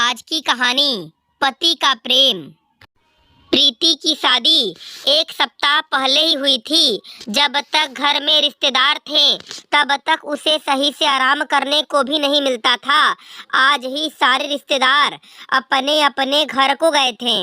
आज की कहानी पति का प्रेम। प्रीति की शादी 1 सप्ताह पहले ही हुई थी। जब तक घर में रिश्तेदार थे तब तक उसे सही से आराम करने को भी नहीं मिलता था। आज ही सारे रिश्तेदार अपने अपने घर को गए थे।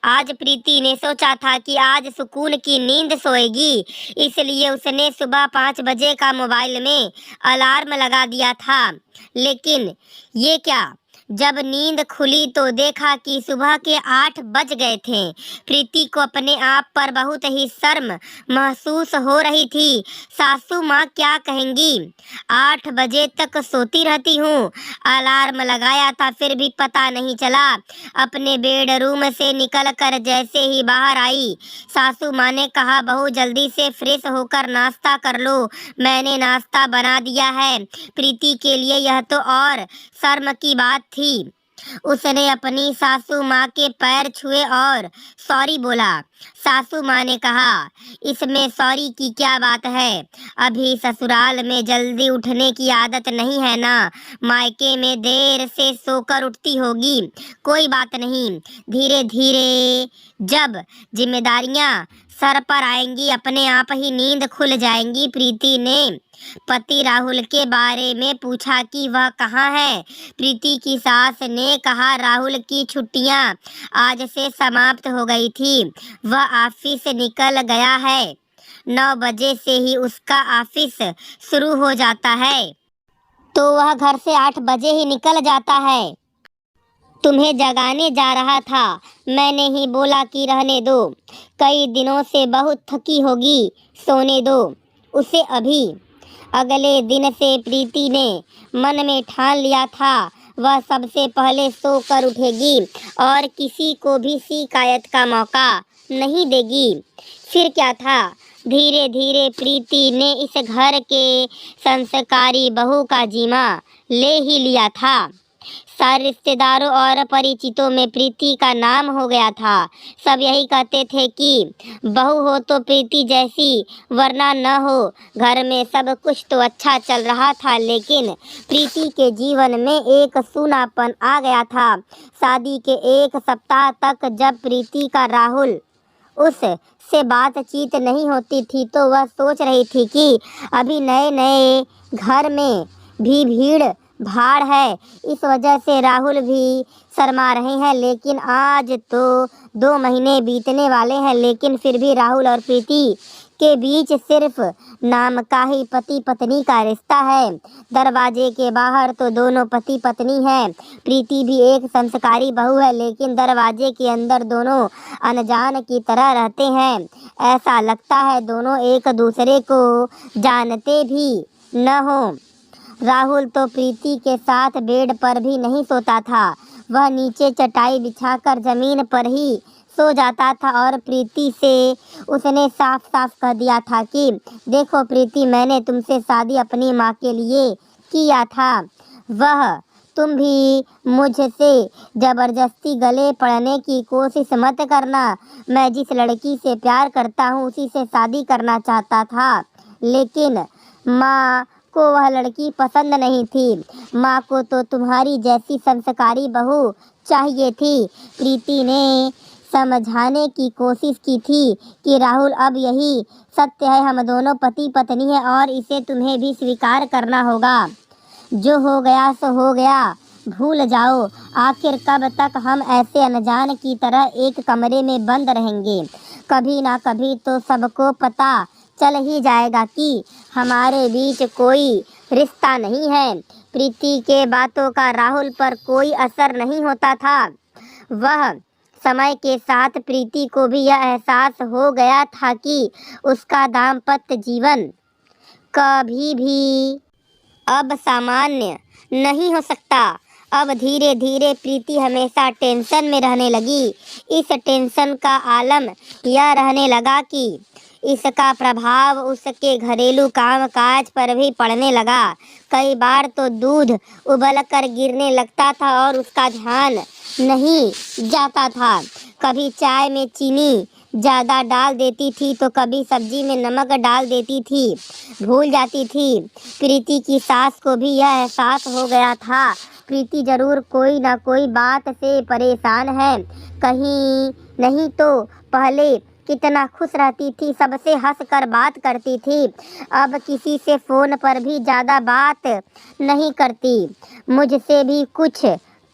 आज प्रीति ने सोचा था कि आज सुकून की नींद सोएगी, इसलिए उसने सुबह 5 बजे का मोबाइल में अलार्म लगा दिया था। लेकिन ये क्या, जब नींद खुली तो देखा कि सुबह के 8 बज गए थे। प्रीति को अपने आप पर बहुत ही शर्म महसूस हो रही थी। सासू माँ क्या कहेंगी, 8 बजे तक सोती रहती हूँ। अलार्म लगाया था फिर भी पता नहीं चला। अपने बेडरूम से निकलकर जैसे ही बाहर आई, सासू माँ ने कहा, बहू जल्दी से फ्रेश होकर नाश्ता कर लो, मैंने नाश्ता बना दिया है। प्रीति के लिए यह तो और शर्म की बात थी। उसने अपनी सासू माँ के पैर छुए और सॉरी बोला। सासू माँ ने कहा, इसमें सॉरी की क्या बात है, अभी ससुराल में जल्दी उठने की आदत नहीं है ना, मायके में देर से सोकर उठती होगी, कोई बात नहीं, धीरे धीरे जब जिम्मेदारियां सर पर आएंगी अपने आप ही नींद खुल जाएंगी। प्रीति ने पति राहुल के बारे में पूछा कि वह कहाँ है। प्रीति की सास ने कहा, राहुल की छुट्टियां आज से समाप्त हो गई थी, वह ऑफिस निकल गया है। 9 बजे से ही उसका ऑफिस शुरू हो जाता है, तो वह घर से 8 बजे ही निकल जाता है। तुम्हें जगाने जा रहा था, मैंने ही बोला कि रहने दो, कई दिनों से बहुत थकी होगी, सोने दो उसे अभी। अगले दिन से प्रीति ने मन में ठान लिया था वह सबसे पहले सोकर उठेगी और किसी को भी शिकायत का मौका नहीं देगी। फिर क्या था, धीरे धीरे प्रीति ने इस घर के संस्कारी बहू का जिम्मा ले ही लिया था। सारे रिश्तेदारों और परिचितों में प्रीति का नाम हो गया था। सब यही कहते थे कि बहू हो तो प्रीति जैसी, वरना न हो। घर में सब कुछ तो अच्छा चल रहा था, लेकिन प्रीति के जीवन में एक सूनापन आ गया था। शादी के 1 सप्ताह तक जब प्रीति का राहुल उससे बातचीत नहीं होती थी तो वह सोच रही थी कि अभी नए नए घर में भी भीड़ भाड़ है, इस वजह से राहुल भी शर्मा रहे हैं। लेकिन आज तो 2 महीने बीतने वाले हैं, लेकिन फिर भी राहुल और प्रीति के बीच सिर्फ नाम का ही पति पत्नी का रिश्ता है। दरवाजे के बाहर तो दोनों पति पत्नी हैं। प्रीति भी एक संस्कारी बहू है, लेकिन दरवाजे के अंदर दोनों अनजान की तरह रहते हैं। ऐसा लगता है दोनों एक दूसरे को जानते भी न हो। राहुल तो प्रीति के साथ बेड पर भी नहीं सोता था, वह नीचे चटाई बिछाकर जमीन पर ही सो जाता था। और प्रीति से उसने साफ साफ कह दिया था कि देखो प्रीति, मैंने तुमसे शादी अपनी माँ के लिए किया था, वह तुम भी मुझसे ज़बरदस्ती गले पड़ने की कोशिश मत करना। मैं जिस लड़की से प्यार करता हूँ उसी से शादी करना चाहता था, लेकिन माँ को वह लड़की पसंद नहीं थी। माँ को तो तुम्हारी जैसी संस्कारी बहू चाहिए थी। प्रीति ने समझाने की कोशिश की थी कि राहुल, अब यही सत्य है, हम दोनों पति पत्नी हैं और इसे तुम्हें भी स्वीकार करना होगा। जो हो गया सो हो गया, भूल जाओ। आखिर कब तक हम ऐसे अनजान की तरह एक कमरे में बंद रहेंगे? कभी ना कभी तो सबको पता चल ही जाएगा कि हमारे बीच कोई रिश्ता नहीं है। प्रीति के बातों का राहुल पर कोई असर नहीं होता था। वह समय के साथ प्रीति को भी यह एहसास हो गया था कि उसका दाम्पत्य जीवन कभी भी अब सामान्य नहीं हो सकता। अब धीरे धीरे प्रीति हमेशा टेंशन में रहने लगी। इस टेंशन का आलम यह रहने लगा कि इसका प्रभाव उसके घरेलू कामकाज पर भी पड़ने लगा। कई बार तो दूध उबल कर गिरने लगता था और उसका ध्यान नहीं जाता था। कभी चाय में चीनी ज़्यादा डाल देती थी तो कभी सब्जी में नमक डाल देती थी, भूल जाती थी। प्रीति की सास को भी यह एहसास हो गया था। प्रीति जरूर कोई ना कोई बात से परेशान है। कहीं नहीं तो पहले कितना खुश रहती थी, सबसे हंस कर बात करती थी। अब किसी से फ़ोन पर भी ज़्यादा बात नहीं करती, मुझसे भी कुछ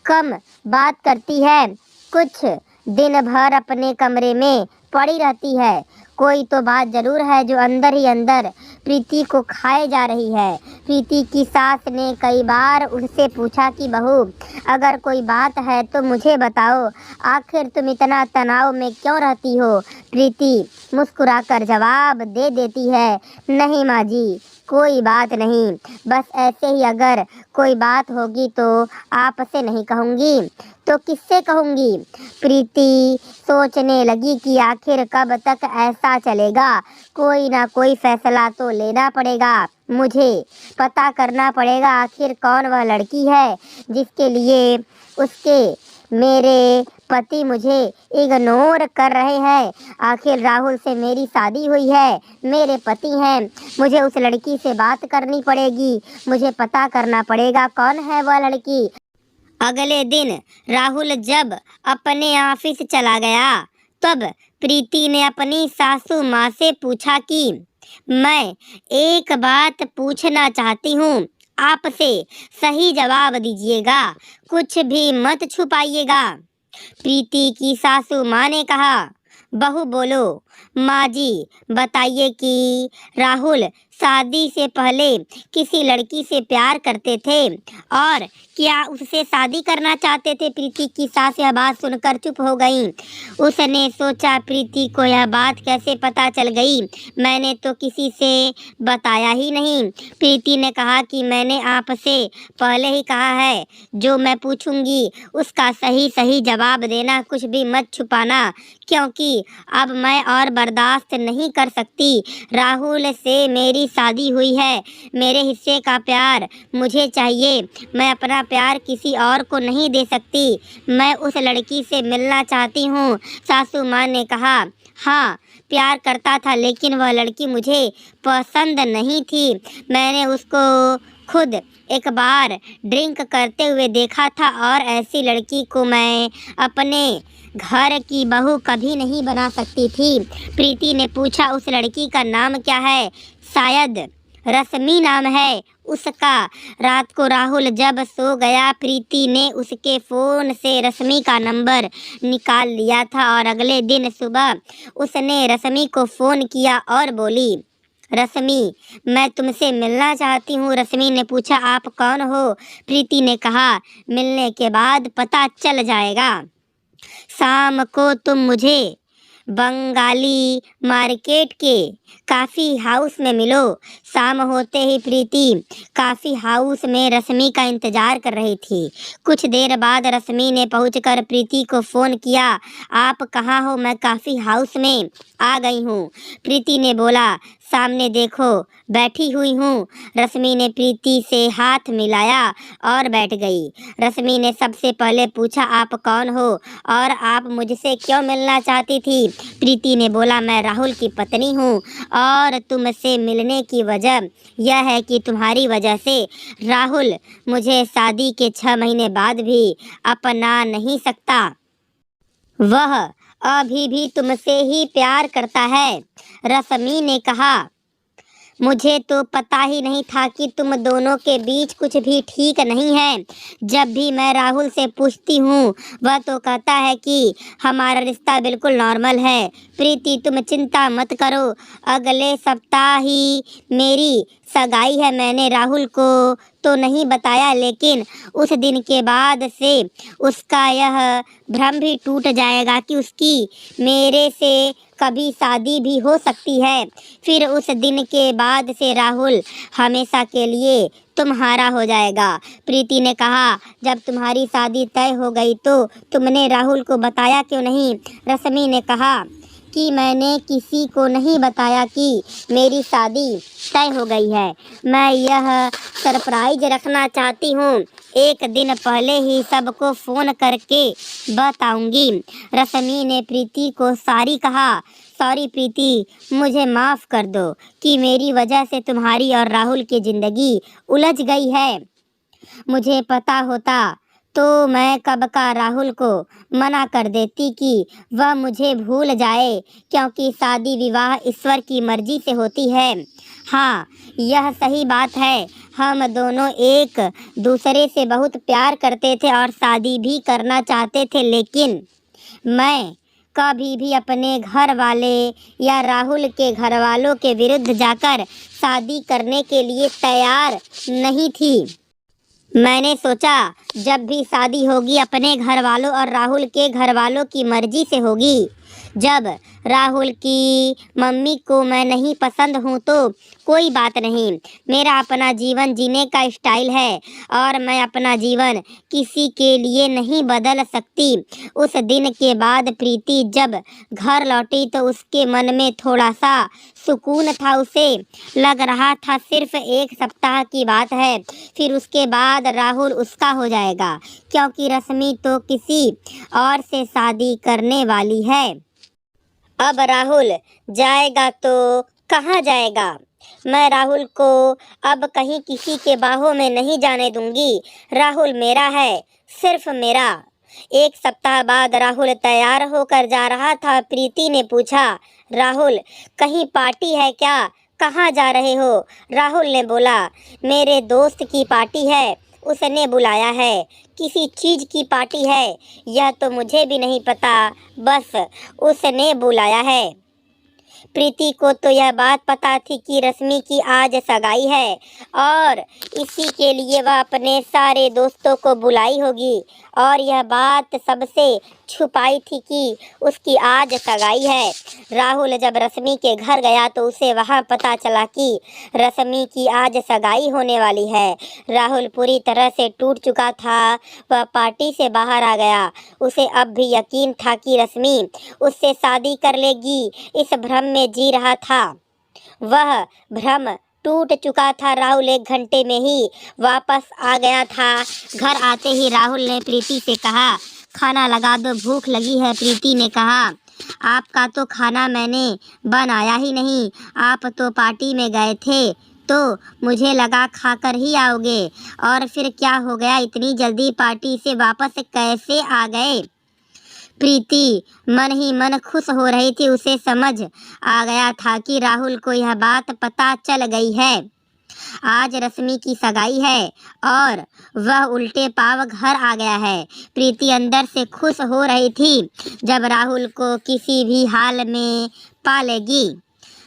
कम बात करती है। कुछ दिन भर अपने कमरे में पड़ी रहती है। कोई तो बात ज़रूर है जो अंदर ही अंदर प्रीति को खाए जा रही है। प्रीति की सास ने कई बार उससे पूछा कि बहू, अगर कोई बात है तो मुझे बताओ, आखिर तुम इतना तनाव में क्यों रहती हो? प्रीति मुस्कुराकर जवाब दे देती है, नहीं माँ जी, कोई बात नहीं, बस ऐसे ही अगर कोई बात होगी तो आपसे नहीं कहूँगी तो किससे कहूँगी? प्रीति सोचने लगी कि आखिर कब तक ऐसा चलेगा। कोई ना कोई फैसला तो लेना पड़ेगा। मुझे पता करना पड़ेगा आखिर कौन वह लड़की है जिसके लिए उसके मेरे पति मुझे इग्नोर कर रहे हैं। आखिर राहुल से मेरी शादी हुई है, मेरे पति हैं, मुझे उस लड़की से बात करनी पड़ेगी। मुझे पता करना पड़ेगा कौन है वह लड़की। अगले दिन राहुल जब अपने ऑफिस चला गया तब प्रीति ने अपनी सासू माँ से पूछा कि मैं एक बात पूछना चाहती हूँ, आपसे सही जवाब दीजिएगा, कुछ भी मत छुपाइएगा। प्रीति की सासू माँ ने कहा, बहू बोलो। माँ जी बताइए कि राहुल शादी से पहले किसी लड़की से प्यार करते थे और क्या उससे शादी करना चाहते थे? प्रीति की सास यह बात सुनकर चुप हो गई। उसने सोचा, प्रीति को यह बात कैसे पता चल गई? मैंने तो किसी से बताया ही नहीं। प्रीति ने कहा कि मैंने आपसे पहले ही कहा है, जो मैं पूछूंगी उसका सही सही जवाब देना, कुछ भी मत छुपाना, क्योंकि अब मैं और बर्दाश्त नहीं कर सकती। राहुल से मेरी शादी हुई है, मेरे हिस्से का प्यार मुझे चाहिए। मैं अपना प्यार किसी और को नहीं दे सकती। मैं उस लड़की से मिलना चाहती हूँ। सासू माँ ने कहा, हाँ प्यार करता था, लेकिन वह लड़की मुझे पसंद नहीं थी। मैंने उसको खुद एक बार ड्रिंक करते हुए देखा था और ऐसी लड़की को मैं अपने घर की बहू कभी नहीं बना सकती थी। प्रीति ने पूछा, उस लड़की का नाम क्या है? शायद रश्मि नाम है उसका। रात को राहुल जब सो गया, प्रीति ने उसके फ़ोन से रश्मि का नंबर निकाल लिया था और अगले दिन सुबह उसने रश्मि को फ़ोन किया और बोली, रश्मि मैं तुमसे मिलना चाहती हूँ। रश्मि ने पूछा, आप कौन हो? प्रीति ने कहा, मिलने के बाद पता चल जाएगा। शाम को तुम मुझे बंगाली मार्केट के काफ़ी हाउस में मिलो। शाम होते ही प्रीति काफ़ी हाउस में रश्मि का इंतज़ार कर रही थी। कुछ देर बाद रश्मि ने पहुंचकर प्रीति को फ़ोन किया, आप कहाँ हो? मैं काफ़ी हाउस में आ गई हूँ। प्रीति ने बोला, सामने देखो बैठी हुई हूँ। रश्मि ने प्रीति से हाथ मिलाया और बैठ गई। रश्मि ने सबसे पहले पूछा, आप कौन हो और आप मुझसे क्यों मिलना चाहती थी? प्रीति ने बोला, मैं राहुल की पत्नी हूँ और तुमसे मिलने की वजह यह है कि तुम्हारी वजह से राहुल मुझे शादी के 6 महीने बाद भी अपना नहीं सकता। वह अभी भी तुमसे ही प्यार करता है। रश्मि ने कहा, मुझे तो पता ही नहीं था कि तुम दोनों के बीच कुछ भी ठीक नहीं है। जब भी मैं राहुल से पूछती हूँ वह तो कहता है कि हमारा रिश्ता बिल्कुल नॉर्मल है। प्रीति तुम चिंता मत करो, अगले सप्ताह ही मेरी सगाई है। मैंने राहुल को तो नहीं बताया, लेकिन उस दिन के बाद से उसका यह भ्रम भी टूट जाएगा कि उसकी मेरे से कभी शादी भी हो सकती है। फिर उस दिन के बाद से राहुल हमेशा के लिए तुम्हारा हो जाएगा। प्रीति ने कहा, जब तुम्हारी शादी तय हो गई तो तुमने राहुल को बताया क्यों नहीं? रश्मि ने कहा कि मैंने किसी को नहीं बताया कि मेरी शादी तय हो गई है। मैं यह सरप्राइज रखना चाहती हूँ। एक दिन पहले ही सबको फ़ोन करके बताऊंगी। रश्मि ने प्रीति को सॉरी कहा। सॉरी प्रीति, मुझे माफ़ कर दो कि मेरी वजह से तुम्हारी और राहुल की ज़िंदगी उलझ गई है। मुझे पता होता तो मैं कब का राहुल को मना कर देती कि वह मुझे भूल जाए, क्योंकि शादी विवाह ईश्वर की मर्जी से होती है। हाँ, यह सही बात है, हम दोनों एक दूसरे से बहुत प्यार करते थे और शादी भी करना चाहते थे, लेकिन मैं कभी भी अपने घर वाले या राहुल के घर वालों के विरुद्ध जाकर शादी करने के लिए तैयार नहीं थी। मैंने सोचा जब भी शादी होगी अपने घर वालों और राहुल के घर वालों की मर्जी से होगी। जब राहुल की मम्मी को मैं नहीं पसंद हूँ तो कोई बात नहीं, मेरा अपना जीवन जीने का स्टाइल है और मैं अपना जीवन किसी के लिए नहीं बदल सकती। उस दिन के बाद प्रीति जब घर लौटी तो उसके मन में थोड़ा सा सुकून था। उसे लग रहा था सिर्फ एक सप्ताह की बात है, फिर उसके बाद राहुल उसका हो जाएगा, क्योंकि रश्मि तो किसी और से शादी करने वाली है। अब राहुल जाएगा तो कहाँ जाएगा? मैं राहुल को अब कहीं किसी के बाहों में नहीं जाने दूंगी। राहुल मेरा है, सिर्फ मेरा। एक सप्ताह बाद राहुल तैयार होकर जा रहा था। प्रीति ने पूछा, राहुल कहीं पार्टी है क्या? कहाँ जा रहे हो? राहुल ने बोला, मेरे दोस्त की पार्टी है, उसने बुलाया है। किसी चीज़ की पार्टी है यह तो मुझे भी नहीं पता, बस उसने बुलाया है। प्रीति को तो यह बात पता थी कि रश्मि की आज सगाई है और इसी के लिए वह अपने सारे दोस्तों को बुलाई होगी, और यह बात सबसे छुपाई थी कि उसकी आज सगाई है। राहुल जब रश्मि के घर गया तो उसे वहां पता चला कि रश्मि की आज सगाई होने वाली है। राहुल पूरी तरह से टूट चुका था। वह पार्टी से बाहर आ गया। उसे अब भी यकीन था कि रश्मि उससे शादी कर लेगी। इस भ्रम में जी रहा था। वह भ्रम टूट चुका था। राहुल 1 घंटे में ही वापस आ गया था। घर आते ही राहुल ने प्रीति से कहा, खाना लगा दो, भूख लगी है। प्रीति ने कहा, आपका तो खाना मैंने बनाया ही नहीं, आप तो पार्टी में गए थे तो मुझे लगा खाकर ही आओगे। और फिर क्या हो गया, इतनी जल्दी पार्टी से वापस कैसे आ गए? प्रीति मन ही मन खुश हो रही थी। उसे समझ आ गया था कि राहुल को यह बात पता चल गई है। आज रश्मि की सगाई है और वह उल्टे पाव घर आ गया है। प्रीति अंदर से खुश हो रही थी, जब राहुल को किसी भी हाल में पा लेगी।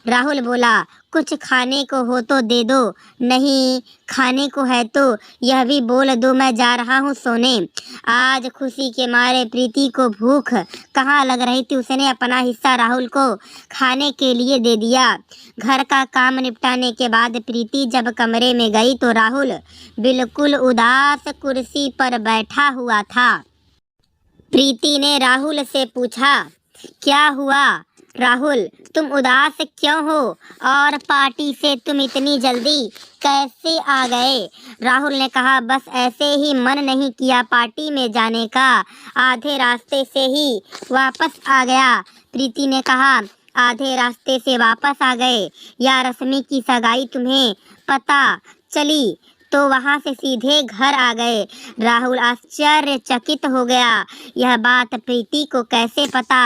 राहुल बोला, कुछ खाने को हो तो दे दो। नहीं खाने को है तो यह भी बोल दो, मैं जा रहा हूँ सोने। आज खुशी के मारे प्रीति को भूख कहाँ लग रही थी। उसने अपना हिस्सा राहुल को खाने के लिए दे दिया। घर का काम निपटाने के बाद प्रीति जब कमरे में गई तो राहुल बिल्कुल उदास कुर्सी पर बैठा हुआ था। प्रीति ने राहुल से पूछा, क्या हुआ राहुल, तुम उदास क्यों हो और पार्टी से तुम इतनी जल्दी कैसे आ गए? राहुल ने कहा, बस ऐसे ही मन नहीं किया पार्टी में जाने का, आधे रास्ते से ही वापस आ गया। प्रीति ने कहा, आधे रास्ते से वापस आ गए या रश्मि की सगाई तुम्हें पता चली तो वहां से सीधे घर आ गए? राहुल आश्चर्यचकित हो गया। यह बात प्रीति को कैसे पता?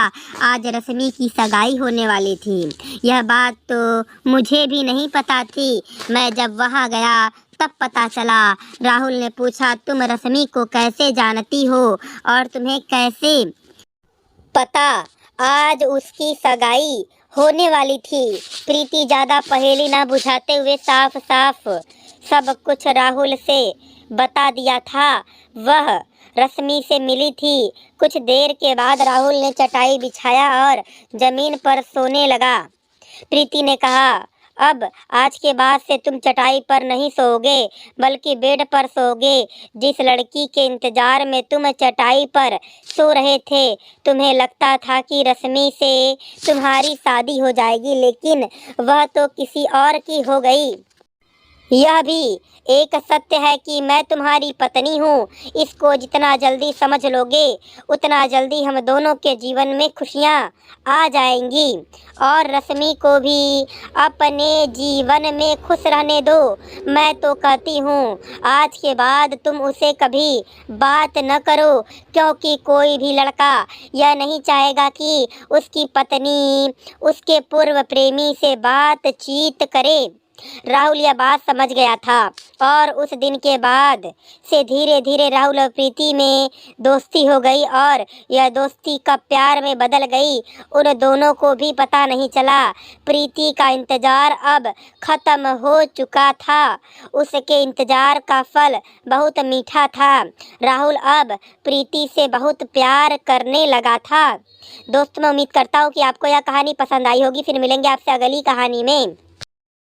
आज रश्मि की सगाई होने वाली थी, यह बात तो मुझे भी नहीं पता थी। मैं जब वहां गया तब पता चला। राहुल ने पूछा, तुम रश्मि को कैसे जानती हो और तुम्हें कैसे पता आज उसकी सगाई होने वाली थी? प्रीति ज़्यादा पहेली ना बुझाते हुए साफ साफ सब कुछ राहुल से बता दिया था। वह रश्मि से मिली थी। कुछ देर के बाद राहुल ने चटाई बिछाया और जमीन पर सोने लगा। प्रीति ने कहा, अब आज के बाद से तुम चटाई पर नहीं सोओगे बल्कि बेड पर सोओगे। जिस लड़की के इंतजार में तुम चटाई पर सो रहे थे, तुम्हें लगता था कि रश्मि से तुम्हारी शादी हो जाएगी, लेकिन वह तो किसी और की हो गई। यह भी एक सत्य है कि मैं तुम्हारी पत्नी हूँ। इसको जितना जल्दी समझ लोगे उतना जल्दी हम दोनों के जीवन में खुशियाँ आ जाएंगी। और रश्मि को भी अपने जीवन में खुश रहने दो। मैं तो कहती हूँ आज के बाद तुम उसे कभी बात न करो, क्योंकि कोई भी लड़का यह नहीं चाहेगा कि उसकी पत्नी उसके पूर्व प्रेमी से बातचीत करे। राहुल यह बात समझ गया था और उस दिन के बाद से धीरे धीरे राहुल और प्रीति में दोस्ती हो गई और यह दोस्ती कब प्यार में बदल गई उन दोनों को भी पता नहीं चला। प्रीति का इंतज़ार अब ख़त्म हो चुका था। उसके इंतज़ार का फल बहुत मीठा था। राहुल अब प्रीति से बहुत प्यार करने लगा था। दोस्तों, मैं उम्मीद करता हूँ कि आपको यह कहानी पसंद आई होगी। फिर मिलेंगे आपसे अगली कहानी में।